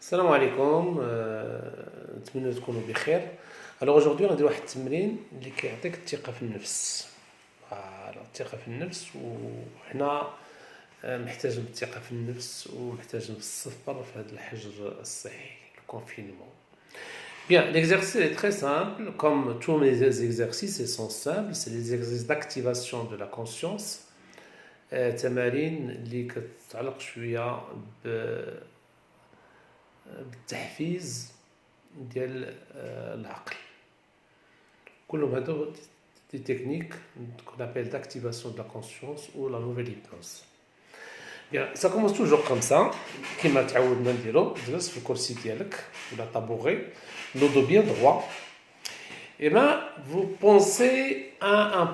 السلام عليكم نتمنى تكونوا بخير. Alors aujourd'hui غندير واحد التمرين اللي كيعطيك الثقة في النفس. فوالا الثقة في النفس وحنا محتاجين الثقة في النفس ومحتاجين الصبر في هذا الحجر الصحي الكونفينمون. Bien, l'exercice est très simple, comme tous les exercices, ils sont simples, c'est les exercices d'activation de la conscience. تمارين اللي كتتعلق شوية بالتحفيز ديال العقل. كلهم هادو دي تكنيك qu'on appelle d'activation de la conscience ou la nouvelle hypnose. Bien, ça commence toujours comme ça, كما تعودنا نديرو. تجلس في الكرسي ديالك ولا طابوغي, le dos bien droit. Et ben, vous pensez à un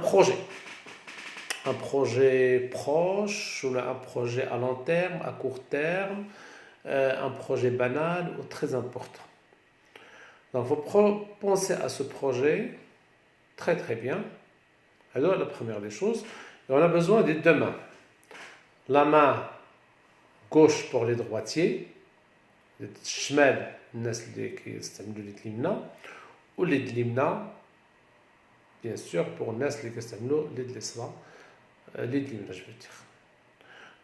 projet proche ou un projet à long terme, à court terme, un projet banal ou très important. Donc, vous pensez à ce projet très très bien. Alors, la première des choses, on a besoin des deux mains. La main gauche pour les droitiers, الشمال الناس اللي كيستعملوا اليد اليمنى واليد اليمنى bien sûr pour الناس اللي كيستعملوا اليد اليسرى اليد اليمنى je veux dire.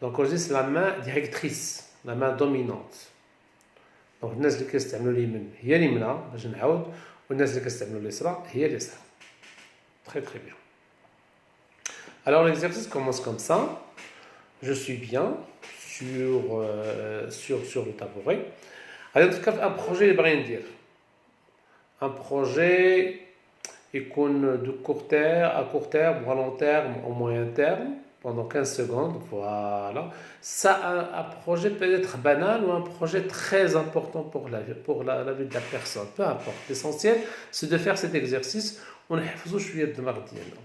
Donc on dit c'est la main directrice, la main dominante. Donc الناس اللي كيستعملوا اليمين هي اليمنى باش نعاود, والناس اللي كيستعملوا اليسرى هي اليسرى. Très très bien. Alors l'exercice commence comme ça. Je suis bien sur le tabouret. Alors un projet اللي باغي ندير, un projet يكون de court terme, à court terme ou à long terme, au moyen terme, pendant 15 secondes, voilà. Ça, un projet peut être banal ou un projet très important pour la vie de la personne, peu importe. L'essentiel, c'est de faire cet exercice. On يحفظوا شوية الدماغ ديالنا.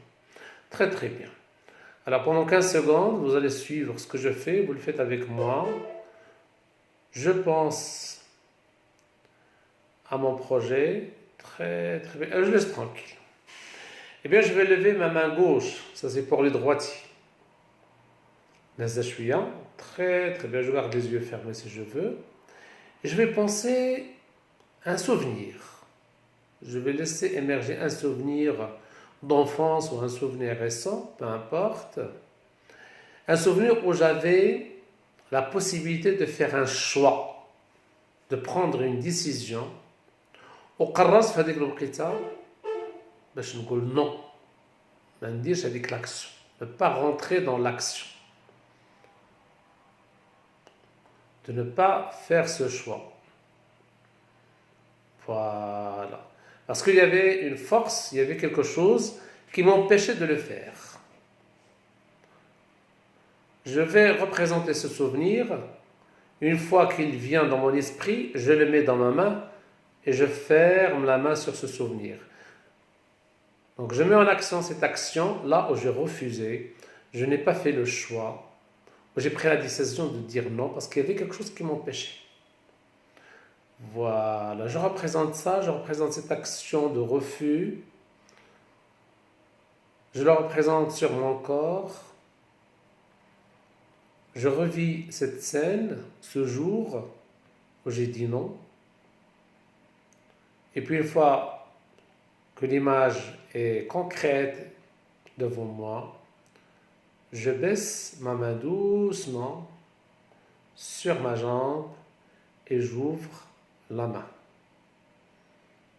Très très bien. Alors pendant 15 secondes, vous allez suivre ce que je fais, vous le faites avec moi. Je pense à mon projet, très très bien. Je laisse tranquille. Eh bien, je vais lever ma main gauche, ça c'est pour les droitiers. Très très bien, je garde les yeux fermés si je veux. Et je vais penser à un souvenir. Je vais laisser émerger un souvenir d'enfance ou un souvenir récent, peu importe. Un souvenir où j'avais la possibilité de faire un choix, de prendre une décision. وقررت في هذيك الوقيته باش نقول non, ما نديرش هذيك l'action, ne pas rentrer dans l'action, de ne pas faire ce choix. Voilà. Parce qu'il y avait une force, il y avait quelque chose qui m'empêchait de le faire. Je vais représenter ce souvenir. Une fois qu'il vient dans mon esprit, je le mets dans ma main et je ferme la main sur ce souvenir. Donc je mets en action cette action là où j'ai refusé, je n'ai pas fait le choix, où j'ai pris la décision de dire non parce qu'il y avait quelque chose qui m'empêchait. Voilà, je représente ça, je représente cette action de refus, je la représente sur mon corps, je revis cette scène, ce jour où j'ai dit non, et puis une fois que l'image est concrète devant moi, je baisse ma main doucement sur ma jambe et j'ouvre la main.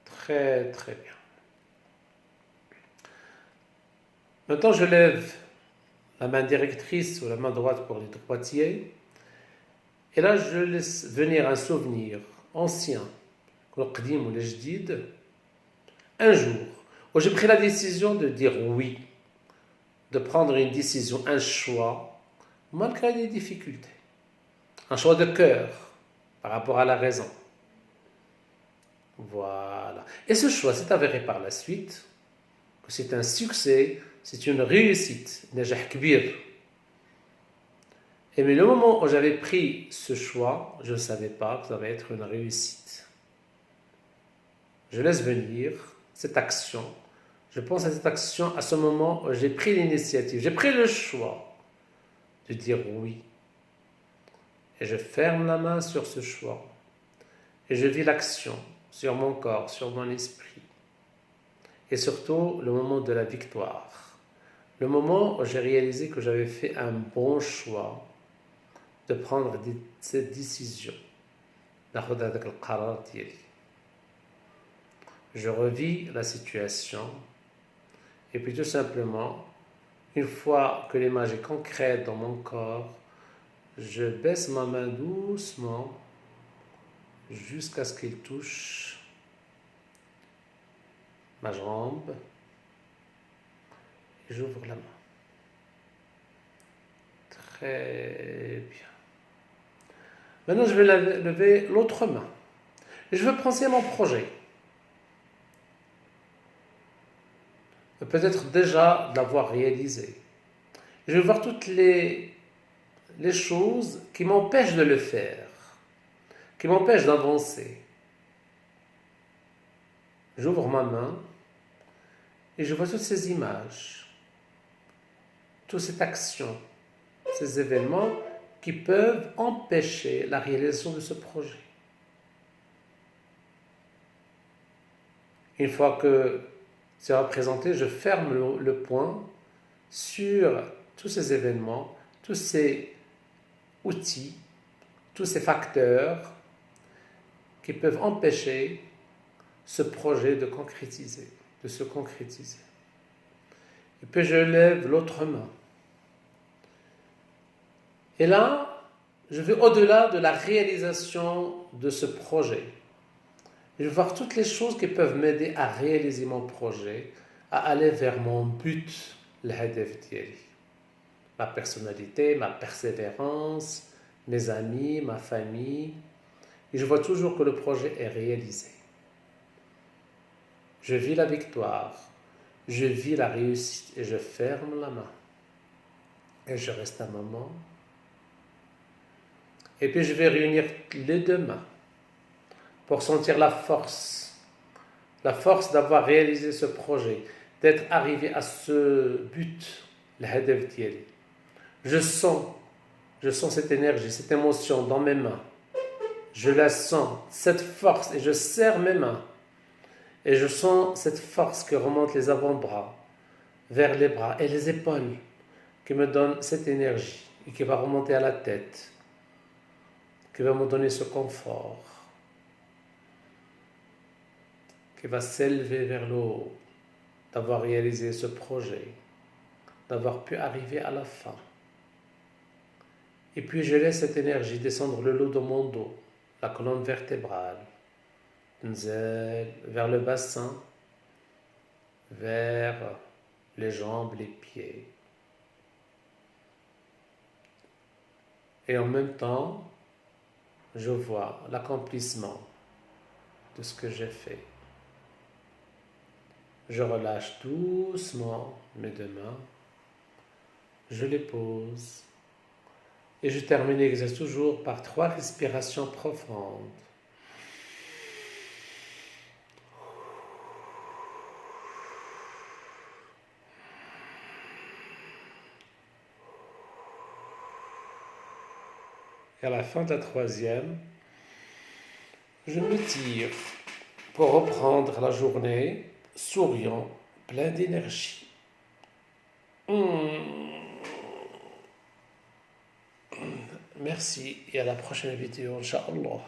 Très très bien. Maintenant je lève la main directrice ou la main droite pour les droitiers, et là je laisse venir un souvenir ancien, القديم ولا جديد, un jour où j'ai pris la décision de dire oui, de prendre une décision, un choix, malgré les difficultés, un choix de cœur par rapport à la raison. Voilà. Et ce choix s'est avéré par la suite que c'est un succès, c'est une réussite, نجاح كبير. Et mais le moment où j'avais pris ce choix, je ne savais pas que ça allait être une réussite. Je laisse venir cette action. Je pense à cette action à ce moment où j'ai pris l'initiative. J'ai pris le choix de dire oui. Et je ferme la main sur ce choix. et je vis l'action sur mon corps, sur mon esprit, et surtout le moment de la victoire, le moment où j'ai réalisé que j'avais fait un bon choix de prendre cette décision. Je revis la situation et puis tout simplement, une fois que l'image est concrète dans mon corps, je baisse ma main doucement jusqu'à ce qu'il touche ma jambe et j'ouvre la main. Très bien. Maintenant, je vais lever l'autre main. Et je veux penser à mon projet. Peut-être déjà l'avoir réalisé. Je vais voir toutes les choses qui m'empêchent de le faire, qui m'empêchent d'avancer. J'ouvre ma main et je vois toutes ces images, toute cette action, ces événements qui peuvent empêcher la réalisation de ce projet. Une fois que c'est représenté, je ferme le point sur tous ces événements, tous ces outils, tous ces facteurs qui peuvent empêcher ce projet de se concrétiser. Et puis je lève l'autre main. Et là, je vais au-delà de la réalisation de ce projet. Je vais voir toutes les choses qui peuvent m'aider à réaliser mon projet, à aller vers mon but, le hadaf diali. Ma personnalité, ma persévérance, mes amis, ma famille. Et je vois toujours que le projet est réalisé. Je vis la victoire, je vis la réussite et je ferme la main. Et je reste un moment. Et puis je vais réunir les deux mains pour sentir la force d'avoir réalisé ce projet, d'être arrivé à ce but, le hadaf diali. Je sens cette énergie, cette émotion dans mes mains. Je la sens, cette force, et je serre mes mains. Et je sens cette force qui remonte les avant-bras, vers les bras et les épaules, qui me donne cette énergie et qui va remonter à la tête, qui va me donner ce confort, qui va s'élever vers le haut, d'avoir réalisé ce projet, d'avoir pu arriver à la fin. Et puis je laisse cette énergie descendre le long de mon dos, la colonne vertébrale, vers le bassin, vers les jambes, les pieds. Et en même temps, je vois l'accomplissement de ce que j'ai fait. Je relâche doucement mes deux mains, je les pose et je termine l'exercice toujours par 3 respirations profondes. Et à la fin de la 3e, je me tire pour reprendre la journée souriant, plein d'énergie. Merci et à la prochaine vidéo, Inch'Allah.